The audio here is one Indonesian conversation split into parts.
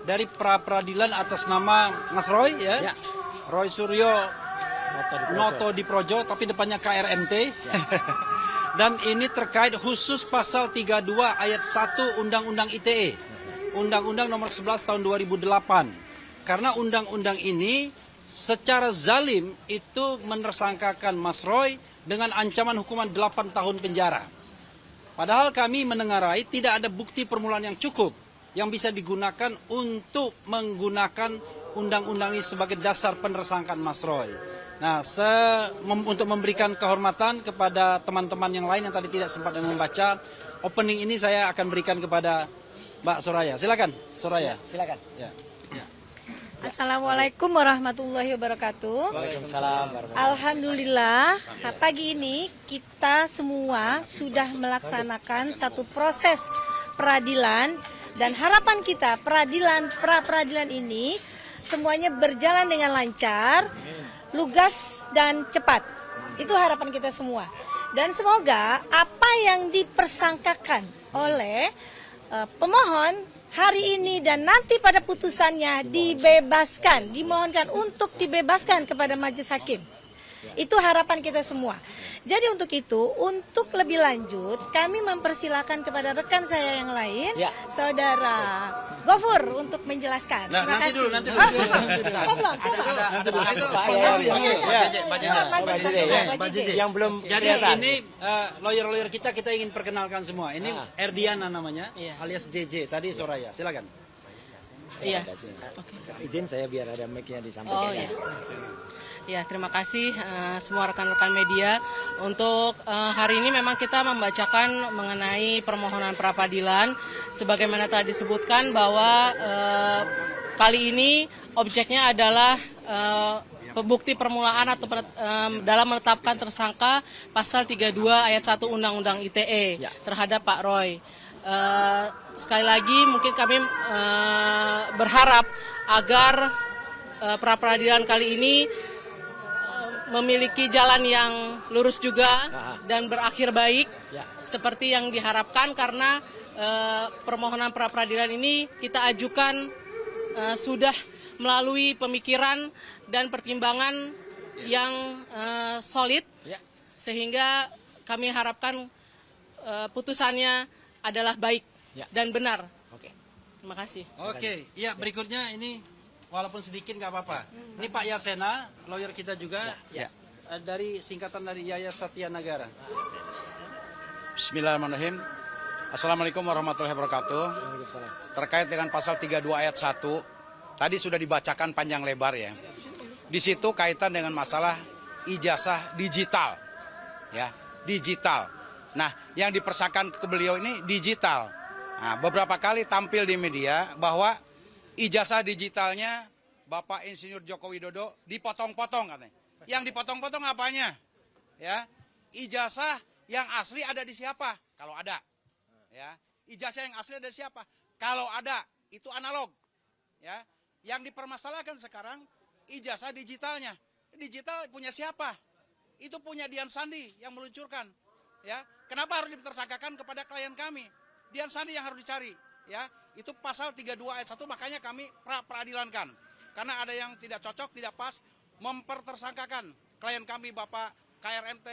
dari pra peradilan atas nama Mas Roy ya. Roy Suryo Noto di Projo, tapi depannya KRMT. Dan ini terkait khusus pasal 32 ayat 1 Undang-Undang ITE. Undang-Undang nomor 11 tahun 2008. Karena undang-undang ini secara zalim itu menersangkakan Mas Roy dengan ancaman hukuman 8 tahun penjara. Padahal kami menengarai tidak ada bukti permulaan yang cukup yang bisa digunakan untuk menggunakan undang-undang ini sebagai dasar penersangkaan Mas Roy. Nah, untuk memberikan kehormatan kepada teman-teman yang lain yang tadi tidak sempat membaca, opening ini saya akan berikan kepada Mbak Soraya. Silakan, Soraya. Silakan. Ya. Assalamualaikum warahmatullahi wabarakatuh. Waalaikumsalam. Alhamdulillah, pagi ini kita semua sudah melaksanakan satu proses peradilan dan harapan kita pra-peradilan ini semuanya berjalan dengan lancar, lugas dan cepat. Itu harapan kita semua. Dan semoga apa yang dipersangkakan oleh pemohon hari ini dan nanti pada putusannya dimohonkan untuk dibebaskan kepada majelis hakim. Itu harapan kita semua. Jadi untuk itu, untuk lebih lanjut, kami mempersilahkan kepada rekan saya yang lain, Saudara Gofur untuk menjelaskan. Nah, Terima kasih. nanti dulu. Mbak Jiji yang belum Jadi kelihatan. ini lawyer-lawyer kita ingin perkenalkan semua. Ini Erdiana namanya, alias JJ. Tadi Soraya. Silakan. Iya. Izin saya biar ada mic-nya disampaikan. Oh iya. Ya, terima kasih semua rekan-rekan media. Untuk hari ini memang kita membacakan mengenai permohonan pra-peradilan sebagaimana telah disebutkan bahwa kali ini objeknya adalah bukti permulaan atau dalam menetapkan tersangka pasal 32 ayat 1 Undang-Undang ITE terhadap Pak Roy. Sekali lagi mungkin kami berharap agar pra-peradilan kali ini memiliki jalan yang lurus juga dan berakhir baik seperti yang diharapkan karena permohonan pra-peradilan ini kita ajukan sudah melalui pemikiran dan pertimbangan yang solid sehingga kami harapkan putusannya adalah baik dan benar. Terima kasih. Oke, ya berikutnya ini walaupun sedikit nggak apa-apa. Ini Pak Yasena, lawyer kita juga, dari singkatan dari Yaya Satya Nagara. Bismillahirrahmanirrahim. Assalamualaikum warahmatullahi wabarakatuh. Terkait dengan pasal 32 ayat 1, tadi sudah dibacakan panjang lebar ya. Di situ kaitan dengan masalah ijazah digital. Ya, digital. Nah, yang dipersangkakan ke beliau ini digital. Nah, beberapa kali tampil di media bahwa ijazah digitalnya Bapak Insinyur Joko Widodo dipotong-potong katanya. Yang dipotong-potong apanya? Ya, ijazah yang asli ada di siapa? Kalau ada. Ya, ijazah yang asli ada di siapa? Kalau ada, itu analog. Ya, yang dipermasalahkan sekarang ijazah digitalnya. Digital punya siapa? Itu punya Dian Sandi yang meluncurkan. Ya, kenapa harus ditersangkakan kepada klien kami? Dian Sandi yang harus dicari. Ya, itu pasal 32 ayat 1 makanya kami pra-peradilankan. Karena ada yang tidak cocok, tidak pas mempertersangkakan klien kami Bapak KRMT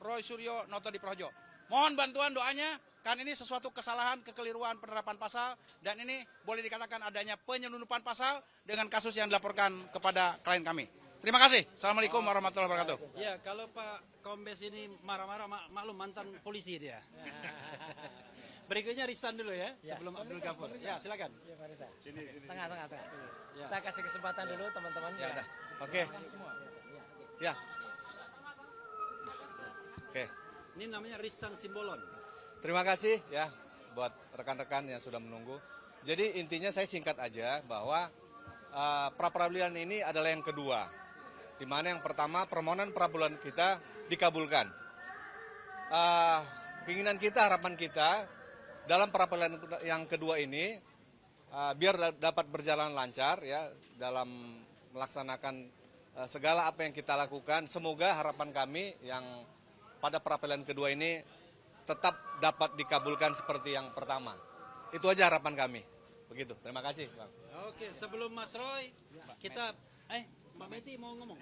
Roy Suryo Noto di Projo. Mohon bantuan doanya, kan ini sesuatu kesalahan, kekeliruan penerapan pasal dan ini boleh dikatakan adanya penyelundupan pasal dengan kasus yang dilaporkan kepada klien kami. Terima kasih. Assalamualaikum warahmatullahi wabarakatuh. Ya, kalau Pak Kombes ini marah-marah, maklum mantan polisi dia. Berikutnya Ristan dulu ya, sebelum Abdul Ghafur. Ya, silakan. Sini. Tengah. Kita kasih kesempatan dulu teman-teman. Ya udah. Oke. Ya. Oke. Ini namanya Ristan Simbolon. Terima kasih ya buat rekan-rekan yang sudah menunggu. Jadi intinya saya singkat aja bahwa pra-peradilan ini adalah yang kedua. Di mana yang pertama permohonan pra-peradilan kita dikabulkan. Keinginan kita, harapan kita dalam pra-peradilan yang kedua ini biar dapat berjalan lancar ya dalam melaksanakan segala apa yang kita lakukan. Semoga harapan kami yang pada pra-peradilan kedua ini tetap dapat dikabulkan seperti yang pertama. Itu aja harapan kami. Begitu. Terima kasih, Bang. Oke, sebelum Mas Roy, kita Mbak Meti mau ngomong?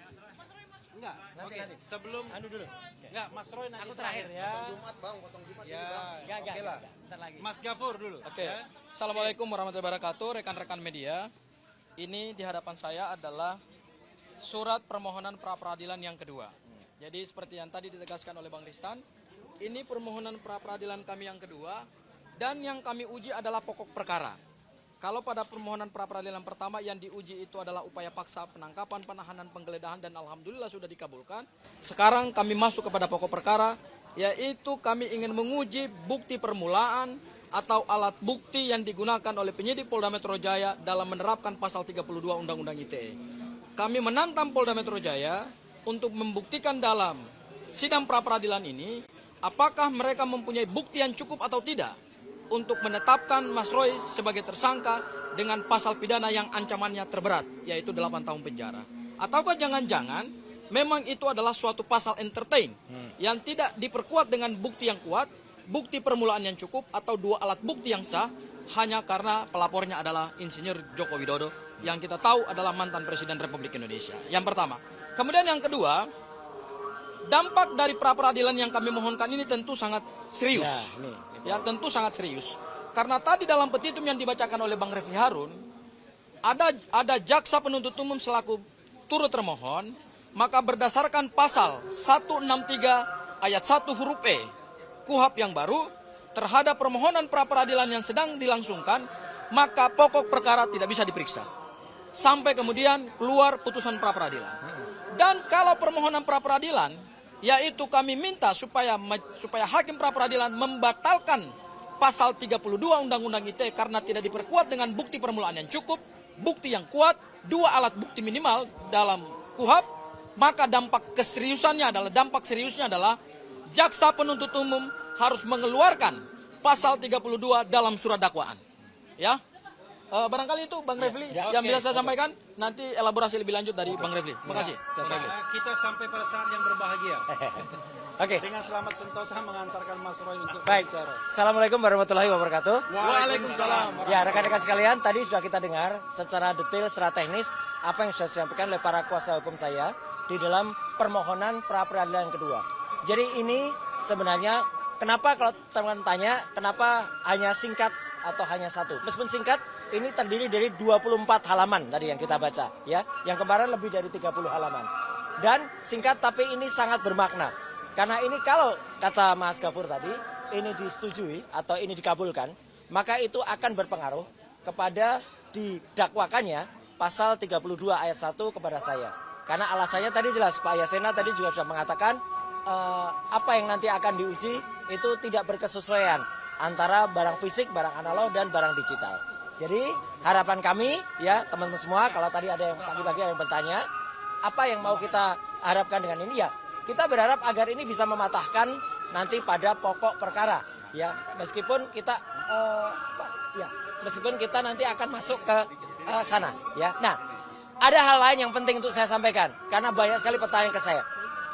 Enggak. Oke, sebelum dulu. enggak Mas Roy nanti Aku terakhir. ya. Ya, Enggak. oke lah. Bentar lagi. Mas Gafur dulu. Oke, ya. Assalamualaikum warahmatullahi wabarakatuh, rekan-rekan media. Ini di hadapan saya adalah surat permohonan pra-peradilan yang kedua. Jadi seperti yang tadi ditegaskan oleh Bang Ristan, ini permohonan pra-peradilan kami yang kedua, dan yang kami uji adalah pokok perkara. Kalau pada permohonan pra-peradilan pertama yang diuji itu adalah upaya paksa penangkapan, penahanan, penggeledahan, dan alhamdulillah sudah dikabulkan. Sekarang kami masuk kepada pokok perkara, yaitu kami ingin menguji bukti permulaan atau alat bukti yang digunakan oleh penyidik Polda Metro Jaya dalam menerapkan pasal 32 Undang-Undang ITE. Kami menantang Polda Metro Jaya untuk membuktikan dalam sidang pra-peradilan ini apakah mereka mempunyai bukti yang cukup atau tidak untuk menetapkan Mas Roy sebagai tersangka dengan pasal pidana yang ancamannya terberat, yaitu 8 tahun penjara. Ataukah jangan-jangan memang itu adalah suatu pasal entertain yang tidak diperkuat dengan bukti yang kuat, bukti permulaan yang cukup, atau dua alat bukti yang sah, hanya karena pelapornya adalah Insinyur Joko Widodo yang kita tahu adalah mantan Presiden Republik Indonesia. Yang pertama. Kemudian yang kedua, dampak dari pra-peradilan yang kami mohonkan ini tentu sangat serius. Ya, tentu sangat serius. Karena tadi dalam petitum yang dibacakan oleh Bang Refli Harun, ada jaksa penuntut umum selaku turut termohon, maka berdasarkan pasal 163 ayat 1 huruf E KUHP yang baru, terhadap permohonan pra-peradilan yang sedang dilangsungkan, maka pokok perkara tidak bisa diperiksa. Sampai kemudian keluar putusan pra-peradilan. Dan kalau permohonan pra-peradilan, yaitu kami minta supaya hakim pra-peradilan membatalkan pasal 32 Undang-Undang ITE karena tidak diperkuat dengan bukti permulaan yang cukup, bukti yang kuat, dua alat bukti minimal dalam KUHP, maka dampak seriusnya adalah jaksa penuntut umum harus mengeluarkan pasal 32 dalam surat dakwaan. Ya. Barangkali itu Bang Refli yang bisa saya sampaikan, nanti elaborasi lebih lanjut dari Bang Refli. Terima kasih. Bang Refli. Kita sampai pada saat yang berbahagia. Oke. Dengan selamat sentosa mengantarkan Mas Roy untuk Baik. berbicara. Assalamualaikum warahmatullahi wabarakatuh. Waalaikumsalam. Ya, rekan-rekan sekalian, tadi sudah kita dengar secara detail, secara teknis apa yang sudah disampaikan oleh para kuasa hukum saya di dalam permohonan pra-peradilan kedua. Jadi ini sebenarnya kenapa kalau teman-teman tanya kenapa hanya singkat atau hanya satu? Meskipun singkat, ini terdiri dari 24 halaman tadi yang kita baca, ya. Yang kemarin lebih dari 30 halaman. Dan singkat tapi ini sangat bermakna. Karena ini kalau kata Mas Gafur tadi, ini disetujui atau ini dikabulkan, maka itu akan berpengaruh kepada didakwakannya pasal 32 ayat 1 kepada saya. Karena alasannya tadi jelas, Pak Yasena tadi juga sudah mengatakan apa yang nanti akan diuji itu tidak berkesesuaian antara barang fisik, barang analog, dan barang digital. Jadi harapan kami ya teman-teman semua, kalau tadi ada yang pagi-pagi ada yang bertanya, apa yang mau kita harapkan dengan ini ya, kita berharap agar ini bisa mematahkan nanti pada pokok perkara ya, meskipun kita nanti akan masuk ke sana ya. Nah, ada hal lain yang penting untuk saya sampaikan karena banyak sekali pertanyaan ke saya.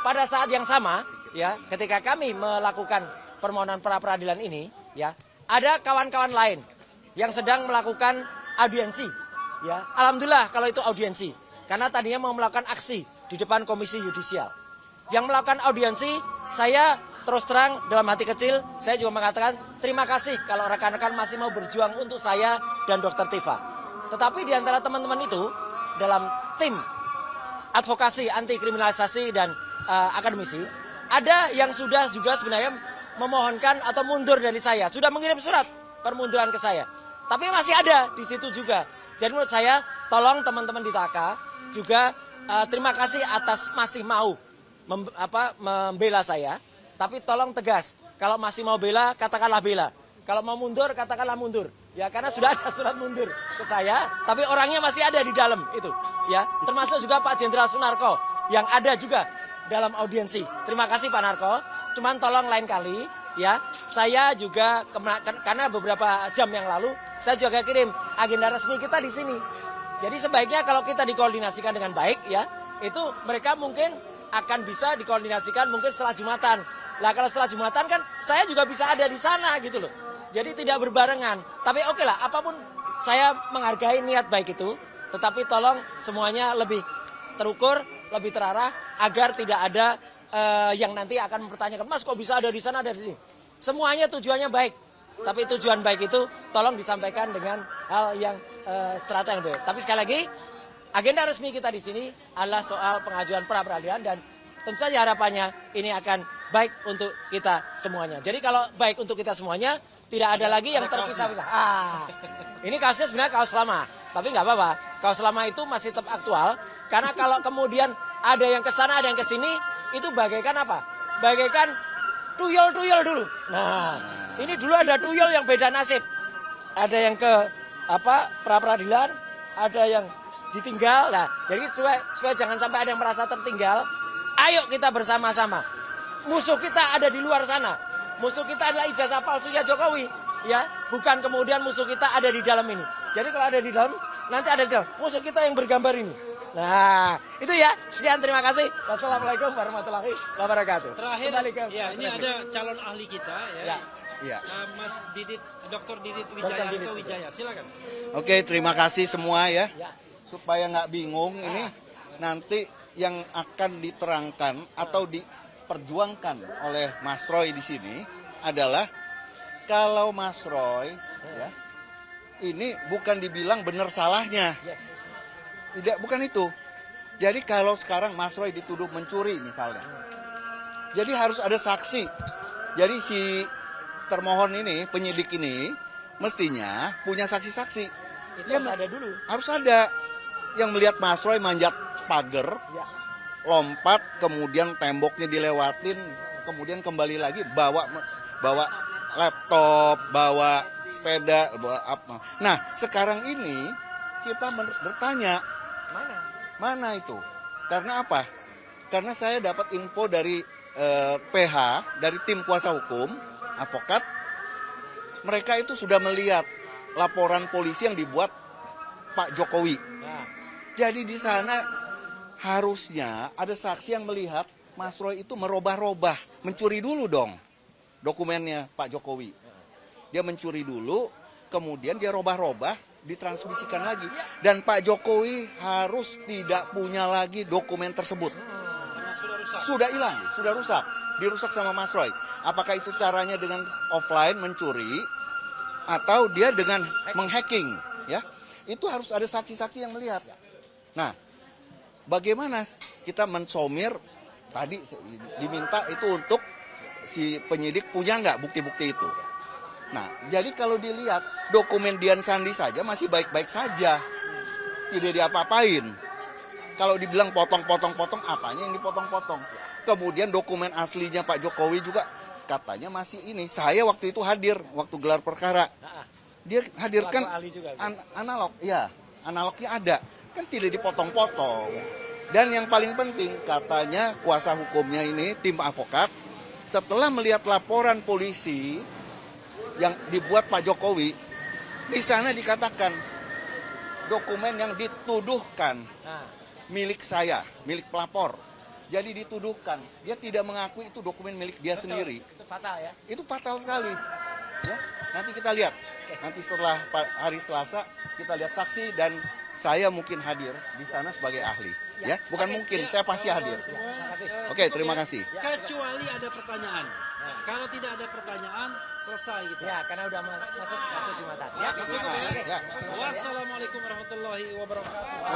Pada saat yang sama ya, ketika kami melakukan permohonan pra-peradilan ini ya, ada kawan-kawan lain yang sedang melakukan audiensi ya. Alhamdulillah kalau itu audiensi, karena tadinya mau melakukan aksi di depan Komisi Yudisial. Yang melakukan audiensi, saya terus terang dalam hati kecil, saya juga mengatakan terima kasih kalau rekan-rekan masih mau berjuang untuk saya dan Dr. Tifa. Tetapi di antara teman-teman itu, dalam tim advokasi anti kriminalisasi dan akademisi, ada yang sudah juga sebenarnya memohonkan atau mundur dari saya, sudah mengirim surat permunduran ke saya. Tapi masih ada di situ juga. Jadi menurut saya, tolong teman-teman di TAKA juga terima kasih atas masih mau membela saya, tapi tolong tegas. Kalau masih mau bela, katakanlah bela. Kalau mau mundur, katakanlah mundur. Ya, karena sudah ada surat mundur ke saya, tapi orangnya masih ada di dalam itu. Ya, termasuk juga Pak Jenderal Sunarko yang ada juga dalam audiensi. Terima kasih Pak Narko. Cuman tolong lain kali, ya, saya juga karena beberapa jam yang lalu saya juga kirim agenda resmi kita di sini. Jadi sebaiknya kalau kita dikoordinasikan dengan baik, ya, itu mereka mungkin akan bisa dikoordinasikan mungkin setelah Jumatan. Lah kalau setelah Jumatan kan saya juga bisa ada di sana gitu loh. Jadi tidak berbarengan. Tapi oke lah, apapun saya menghargai niat baik itu, tetapi tolong semuanya lebih terukur, lebih terarah, agar tidak ada yang nanti akan mempertanyakan, Mas kok bisa ada di sana, ada di sini. Semuanya tujuannya baik, tapi tujuan baik itu tolong disampaikan dengan hal yang strata yang baik. Tapi sekali lagi, agenda resmi kita di sini adalah soal pengajuan pra peradilan, dan tentu saja harapannya ini akan baik untuk kita semuanya. Jadi kalau baik untuk kita semuanya, tidak ada lagi yang terpisah-pisah. Ini kasusnya sebenarnya kasus lama, tapi nggak apa-apa. Kasus lama itu masih tetap aktual, karena kalau kemudian ada yang ke sana, ada yang ke sini, itu bagaikan apa? Bagaikan tuyul-tuyul dulu. Nah, ini dulu ada tuyul yang beda nasib. Ada yang ke pra peradilan, ada yang ditinggal. Nah, jadi supaya jangan sampai ada yang merasa tertinggal, ayo kita bersama-sama. Musuh kita ada di luar sana. Musuh kita adalah ijazah palsunya Jokowi, ya. Bukan kemudian musuh kita ada di dalam ini. Jadi kalau ada di dalam, nanti ada di dalam. Musuh kita yang bergambar ini. Nah, itu ya. Sekian, terima kasih. Wassalamualaikum warahmatullahi wabarakatuh. Terakhir, ya, ini ada calon ahli kita, ya. Ya. Mas Didit, Dr. Didit Wijaya. Silakan. Oke, terima kasih semua ya. Ya. Supaya nggak bingung ini nanti yang akan diterangkan atau diperjuangkan oleh Mas Roy di sini adalah kalau Mas Roy ya ini bukan dibilang benar salahnya. Yes. Tidak, bukan itu. Jadi kalau sekarang Mas Roy dituduh mencuri misalnya. Jadi harus ada saksi. Jadi si termohon ini, penyidik ini mestinya punya saksi-saksi. Itu harus ada dulu. Harus ada yang melihat Mas Roy manjat pagar, Ya. lompat, kemudian temboknya dilewatin, kemudian kembali lagi bawa laptop, bawa sepeda, bawa apa. Nah, sekarang ini kita bertanya, mana itu? Karena apa? Karena saya dapat info dari PH, dari tim kuasa hukum, advokat, mereka itu sudah melihat laporan polisi yang dibuat Pak Jokowi. Nah. Jadi di sana harusnya ada saksi yang melihat Mas Roy itu merubah-rubah, mencuri dulu dong dokumennya Pak Jokowi. Dia mencuri dulu, kemudian dia robah-robah, ditransmisikan lagi. Dan Pak Jokowi harus tidak punya lagi dokumen tersebut. Sudah hilang, sudah rusak. Dirusak sama Mas Roy. Apakah itu caranya dengan offline mencuri atau dia dengan menghacking, ya? Itu harus ada saksi-saksi yang melihat. Nah, bagaimana kita mensomir tadi diminta itu untuk si penyidik punya nggak bukti-bukti itu. Nah, jadi kalau dilihat dokumen Dian Sandi saja masih baik-baik saja. Tidak diapa-apain. Kalau dibilang potong-potong-potong, apanya yang dipotong-potong? Kemudian dokumen aslinya Pak Jokowi juga katanya masih ini. Saya waktu itu hadir, waktu gelar perkara. Dia hadirkan analog, ya, analognya ada. Kan tidak dipotong-potong. Dan yang paling penting, katanya kuasa hukumnya ini, tim advokat, setelah melihat laporan polisi yang dibuat Pak Jokowi, di sana dikatakan dokumen yang dituduhkan milik saya, milik pelapor. Jadi dituduhkan, dia tidak mengakui itu dokumen milik dia sendiri. Itu fatal ya. Itu fatal sekali. Ya, nanti kita lihat. Nanti setelah hari Selasa kita lihat saksi dan saya mungkin hadir di sana sebagai ahli. Ya, bukan mungkin, saya pasti hadir. Oke, terima kasih. Kecuali ada pertanyaan. Kalau tidak ada pertanyaan, selesai gitu. Ya, karena udah masuk waktu Jumatan. Ya, Cukup ya. Wassalamualaikum warahmatullahi wabarakatuh.